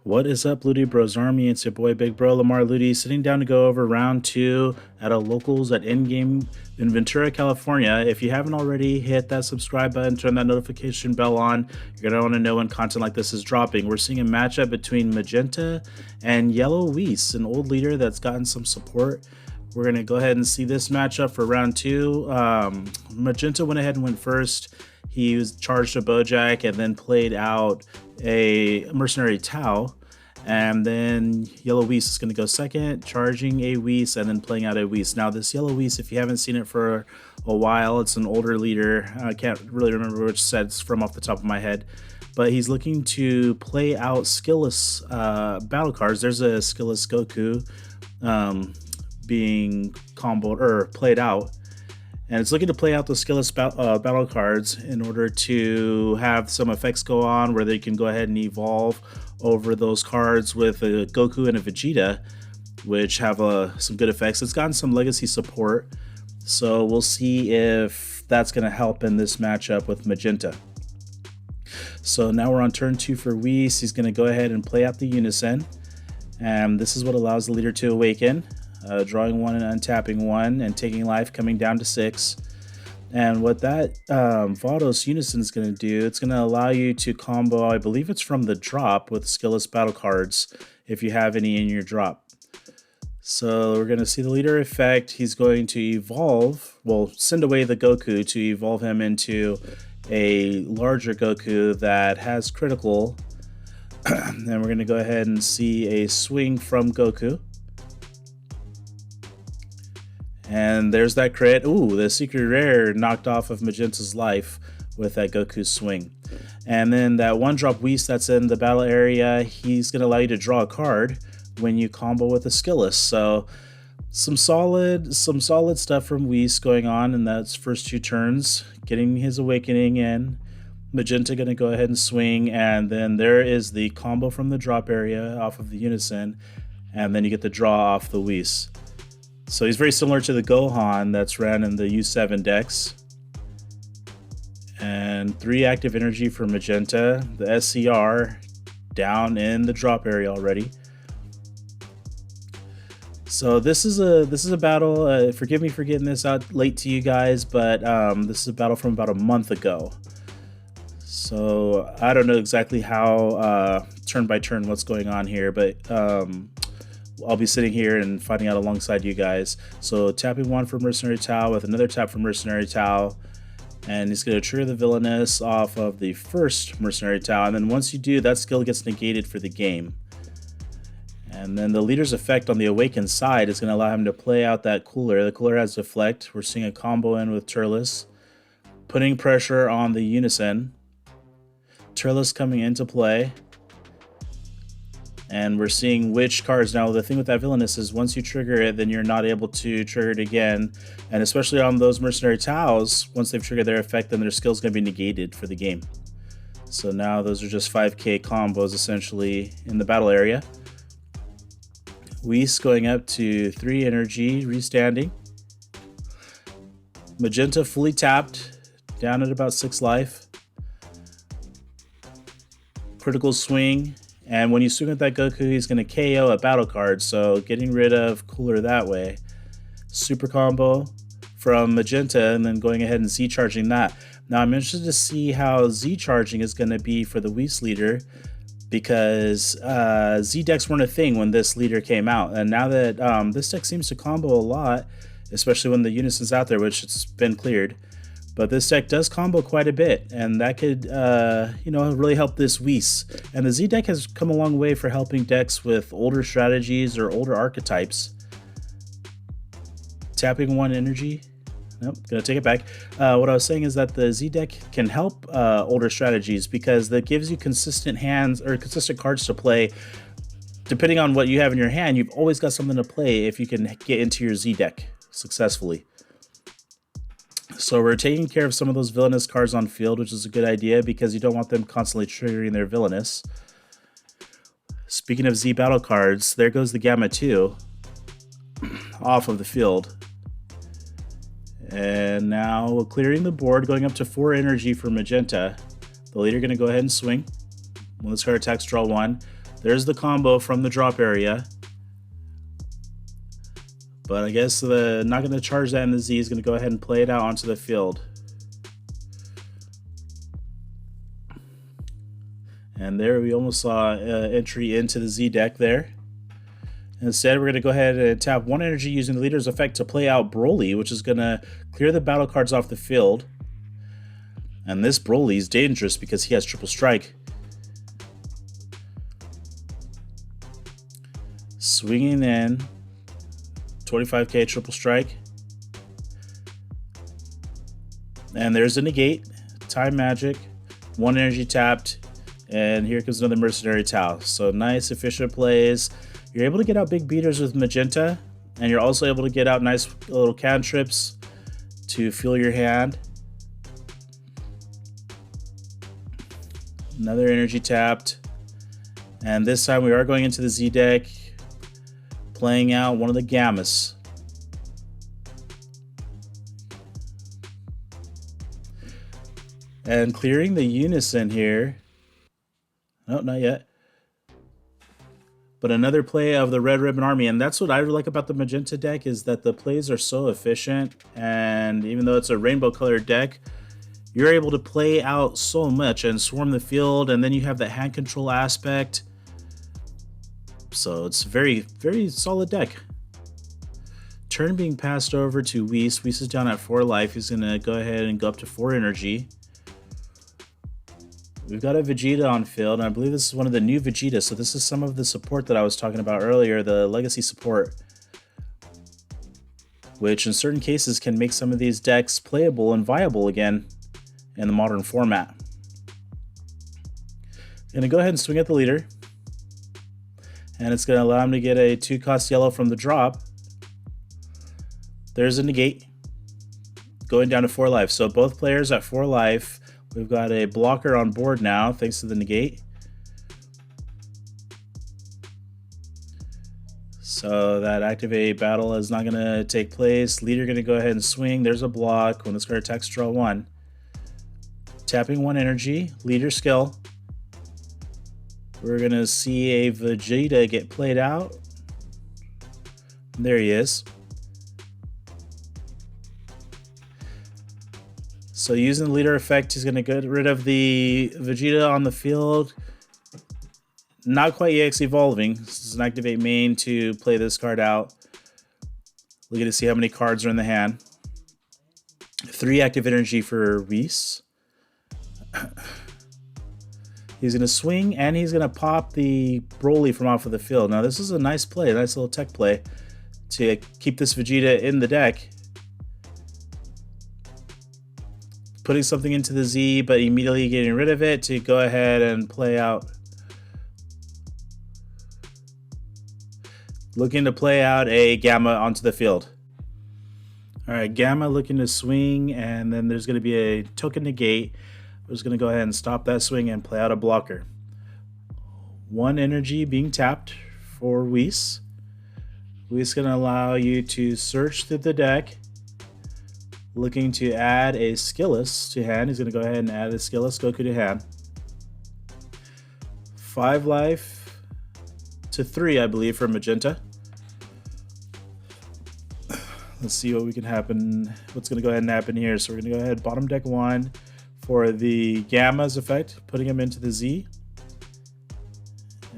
What is up, Ludi Bros Army? It's your boy Big Bro Lamar Ludi, sitting down to go over round 2 at a locals at Endgame in Ventura, California. If you haven't already, hit that subscribe button, turn that notification bell on. You're gonna want to know when content like this is dropping. We're seeing a matchup between Magenta and Yellow Whis, an old leader that's gotten some support. We're gonna go ahead and see this matchup for round 2. Magenta went ahead and went first. He was charged a Bojack and then played out a Mercenary Tau. And then Yellow Whis is going to go second, charging a Whis and then playing out a Whis. Now, this Yellow Whis, if you haven't seen it for a while, it's an older leader. I can't really remember which set it's from off the top of my head. But he's looking to play out skillless battle cards. There's a skillless Goku being comboed or played out. And it's looking to play out the skillless battle cards in order to have some effects go on where they can go ahead and evolve over those cards with a Goku and a Vegeta, which have some good effects. It's gotten some legacy support, so we'll see if that's going to help in this matchup with Magenta. So now we're on turn 2 for Whis. He's going to go ahead and play out the Unison, and this is what allows the leader to awaken. Drawing 1 and untapping 1 and taking life, coming down to 6. And what that Vados Unison is going to do, it's going to allow you to combo, I believe it's from the drop with skillless battle cards, if you have any in your drop. So we're going to see the leader effect. He's going to evolve, well, send away the Goku to evolve him into a larger Goku that has critical. And we're going to go ahead and see a swing from Goku. And there's that crit. Ooh, the secret rare knocked off of Magenta's life with that Goku swing. And then that 1-drop Whis that's in the battle area, he's going to allow you to draw a card when you combo with a skillless. So some solid stuff from Whis going on in those first 2 turns, getting his awakening in. Magenta going to go ahead and swing, and then there is the combo from the drop area off of the Unison, and then you get the draw off the Whis. So he's very similar to the Gohan that's ran in the U7 decks. And 3 active energy for Magenta. The SCR down in the drop area already. So this is a battle. Forgive me for getting this out late to you guys, but this is a battle from about a month ago. So I don't know exactly how turn by turn what's going on here, but I'll be sitting here and fighting out alongside you guys. So tapping 1 for Mercenary Tau with another tap for Mercenary Tau, and he's going to trigger the Villainous off of the first Mercenary Tau, and then once you do, that skill gets negated for the game. And then the leader's effect on the Awakened side is going to allow him to play out that Cooler. The Cooler has Deflect. We're seeing a combo in with Turles, putting pressure on the Unison. Turles coming into play. And we're seeing which cards. Now, the thing with that Villainous is once you trigger it, then you're not able to trigger it again. And especially on those Mercenary Taus, once they've triggered their effect, then their skill's going to be negated for the game. So now those are just 5k combos, essentially, in the battle area. Whis going up to 3 energy, restanding. Magenta fully tapped, down at about 6 life. Critical swing. And when you swing with that Goku, he's going to KO a battle card, so getting rid of Cooler that way. Super combo from Magenta, and then going ahead and Z-charging that. Now, I'm interested to see how Z-charging is going to be for the Whis leader, because Z-decks weren't a thing when this leader came out. And now that this deck seems to combo a lot, especially when the Unison's out there, which it's been cleared. But this deck does combo quite a bit, and that could, really help this Whis. And the Z deck has come a long way for helping decks with older strategies or older archetypes. Tapping 1 energy. Nope, gonna take it back. What I was saying is that the Z deck can help older strategies because that gives you consistent hands or consistent cards to play. Depending on what you have in your hand, you've always got something to play if you can get into your Z deck successfully. So we're taking care of some of those Villainous cards on field, which is a good idea because you don't want them constantly triggering their Villainous. Speaking of Z battle cards, there goes the Gamma 2 off of the field. And now we're clearing the board, going up to 4 energy for Magenta. The leader going to go ahead and swing. When this card attacks, draw 1. There's the combo from the drop area. But I guess not going to charge that in the Z. Is going to go ahead and play it out onto the field. And there we almost saw entry into the Z deck there. Instead, we're going to go ahead and tap 1 energy using the leader's effect to play out Broly, which is going to clear the battle cards off the field. And this Broly is dangerous because he has triple strike. Swinging in, 25k triple strike. And there's a negate, time magic, 1 energy tapped, and here comes another mercenary Tau. So nice, efficient plays. You're able to get out big beaters with Magenta, and you're also able to get out nice little cantrips to fuel your hand. Another energy tapped. And this time we are going into the Z deck, playing out one of the Gammas. And clearing the Unison here. No, not yet. But another play of the Red Ribbon Army, and that's what I like about the Magenta deck, is that the plays are so efficient, and even though it's a rainbow colored deck, you're able to play out so much and swarm the field, and then you have the hand control aspect. So it's very, very solid deck. Turn being passed over to Whis. Whis is down at 4 life. He's going to go ahead and go up to 4 energy. We've got a Vegeta on field, and I believe this is one of the new Vegetas. So this is some of the support that I was talking about earlier, the legacy support, which in certain cases can make some of these decks playable and viable again in the modern format. I'm going to go ahead and swing at the leader, and it's going to allow him to get a 2-cost yellow from the drop. There's a negate, going down to 4 life. So both players at 4 life. We've got a blocker on board now, thanks to the negate. So that activate battle is not going to take place. Leader going to go ahead and swing. There's a block. When this card attacks, draw 1. Tapping 1 energy. Leader skill. We're going to see a Vegeta get played out. There he is. So using the leader effect, he's going to get rid of the Vegeta on the field. Not quite EX evolving. This is an activate main to play this card out. Looking to see how many cards are in the hand. 3 active energy for Whis. He's going to swing, and he's going to pop the Broly from off of the field. Now this is a nice play, a nice little tech play to keep this Vegeta in the deck. Putting something into the Z, but immediately getting rid of it to go ahead and play out. Looking to play out a Gamma onto the field. All right, Gamma looking to swing, and then there's going to be a token negate. We're just going to go ahead and stop that swing and play out a blocker. 1 energy being tapped for Whis. Whis is going to allow you to search through the deck. Looking to add a Skillus to hand. He's going to go ahead and add a Skillus Goku to hand. 5 life to 3, I believe, for Magenta. Let's see what we can happen. What's going to go ahead and happen here. So we're going to go ahead bottom deck 1 for the Gamma's effect, putting him into the Z.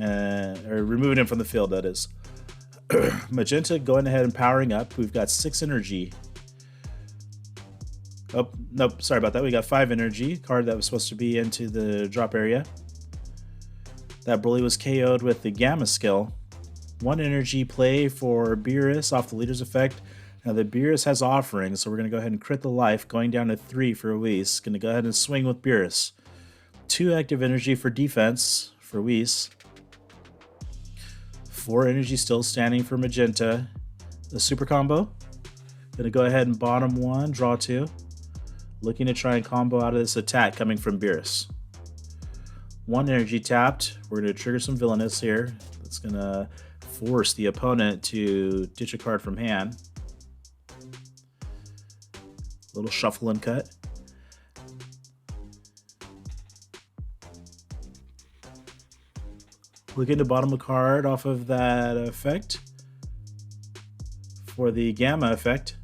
Or removing him from the field, that is. Magenta going ahead and powering up. We've got 6 energy. Oh, nope, sorry about that. We got 5 energy. Card that was supposed to be into the drop area. That Broly was KO'd with the Gamma skill. 1 energy play for Beerus off the leader's effect. Now the Beerus has offerings, so we're going to go ahead and crit the life, going down to 3 for Whis. Going to go ahead and swing with Beerus. 2 active energy for defense for Whis. 4 energy still standing for Magenta. The super combo. Going to go ahead and bottom 1, draw 2. Looking to try and combo out of this attack coming from Beerus. 1 energy tapped. We're going to trigger some villainous here. That's going to force the opponent to ditch a card from hand. Little shuffle and cut. Looking to bottom a card off of that effect for the Gamma effect.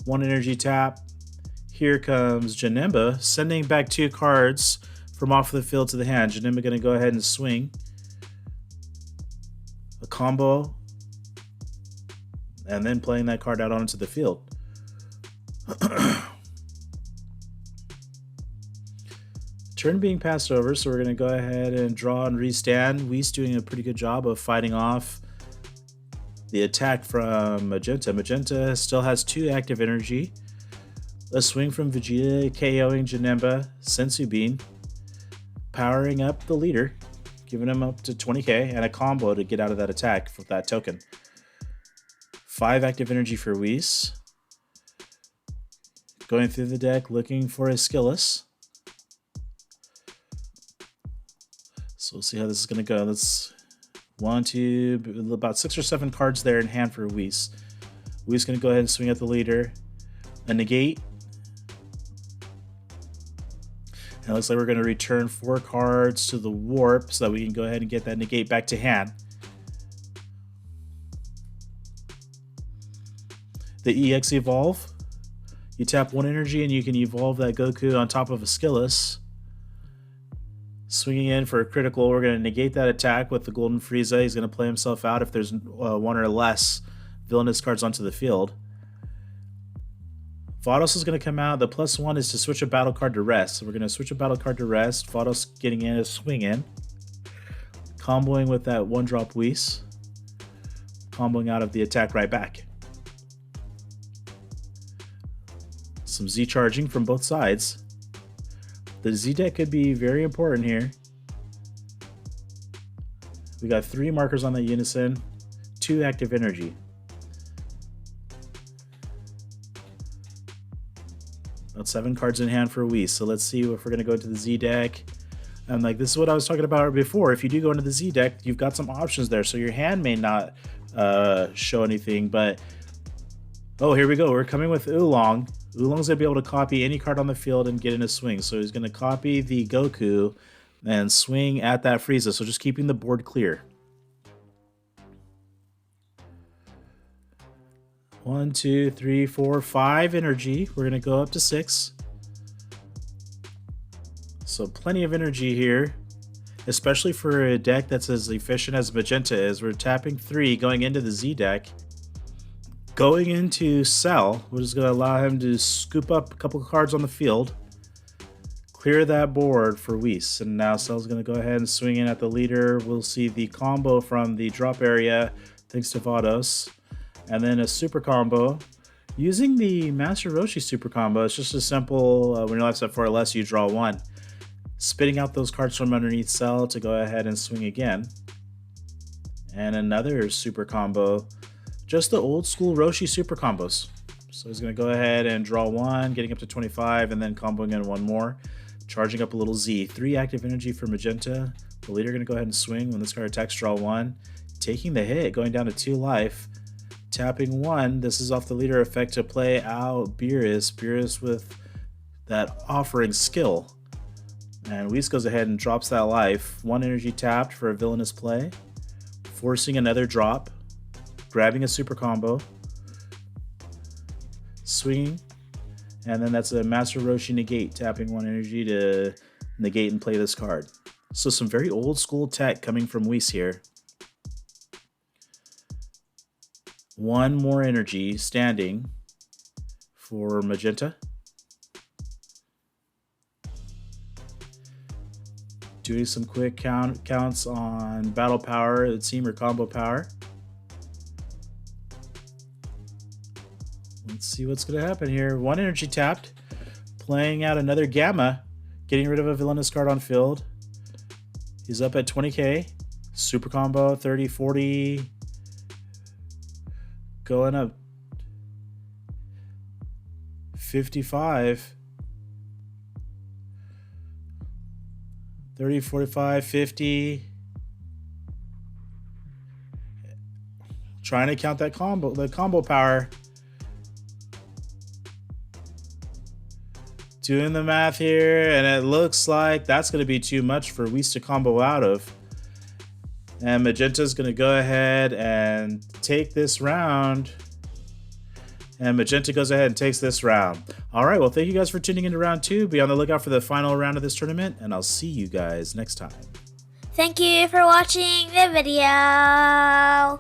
1 energy tap. Here comes Janemba, sending back 2 cards from off the field to the hand. Janemba going to go ahead and swing a combo, and then playing that card out onto the field. Turn being passed over, so we're going to go ahead and draw and restand. Whis doing a pretty good job of fighting off the attack from Magenta. Magenta still has 2 active energy. A swing from Vegeta, KOing Janemba, Sensu Bean, powering up the leader, giving him up to 20k, and a combo to get out of that attack with that token. 5 active energy for Whis. Going through the deck, looking for a Skillus. So we'll see how this is going to go. That's 1, 2, about 6 or 7 cards there in hand for Whis. Whis going to go ahead and swing at the leader. A negate. And it looks like we're going to return 4 cards to the warp so that we can go ahead and get that negate back to hand. The EX evolve. You tap 1 energy and you can evolve that Goku on top of a Skillus. Swinging in for a critical, we're going to negate that attack with the Golden Frieza. He's going to play himself out if there's 1 or less villainous cards onto the field. Vados is going to come out. The +1 is to switch a battle card to rest. So we're going to switch a battle card to rest. Vados getting in a swing in. Comboing with that 1-drop Whis. Comboing out of the attack right back. Some Z charging from both sides. The Z deck could be very important here. We got 3 markers on the Unison, 2 active energy. About 7 cards in hand for Whis. So let's see if we're going to go into the Z deck. And like this is what I was talking about before. If you do go into the Z deck, you've got some options there. So your hand may not show anything, but oh, here we go. We're coming with Oolong. Oolong's going to be able to copy any card on the field and get in a swing. So he's going to copy the Goku and swing at that Frieza. So just keeping the board clear. 1, 2, 3, 4, 5 energy. We're going to go up to 6. So plenty of energy here, especially for a deck that's as efficient as Magenta is. We're tapping 3 going into the Z deck. Going into Cell, which is going to allow him to scoop up a couple of cards on the field. Clear that board for Whis. And now Cell's going to go ahead and swing in at the leader. We'll see the combo from the drop area, thanks to Vados. And then a super combo. Using the Master Roshi super combo, it's just a simple, when your life's at 4 or less, you draw 1. Spitting out those cards from underneath Cell to go ahead and swing again. And another super combo. Just the old school Roshi super combos. So he's going to go ahead and draw 1, getting up to 25, and then comboing in 1 more. Charging up a little Z. 3 active energy for Magenta. The leader going to go ahead and swing. When this card attacks, draw 1. Taking the hit, going down to 2 life. Tapping 1. This is off the leader effect to play out Beerus. Beerus with that offering skill. And Whis goes ahead and drops that life. 1 energy tapped for a villainous play. Forcing another drop. Grabbing a super combo, swinging, and then that's a Master Roshi negate, tapping 1 energy to negate and play this card. So some very old school tech coming from Whis here. 1 more energy standing for Magenta. Doing some quick counts on battle power, it seemed, or combo power. Let's see what's going to happen here. 1 energy tapped. Playing out another Gamma. Getting rid of a villainous card on field. He's up at 20k. Super combo, 30, 40. Going up 55. 30, 45, 50. Trying to count that combo, the combo power. Doing the math here, and it looks like that's going to be too much for Whis to combo out of. And Magenta's going to go ahead and take this round. And Magenta goes ahead and takes this round. All right, well, thank you guys for tuning into round 2. Be on the lookout for the final round of this tournament, and I'll see you guys next time. Thank you for watching the video.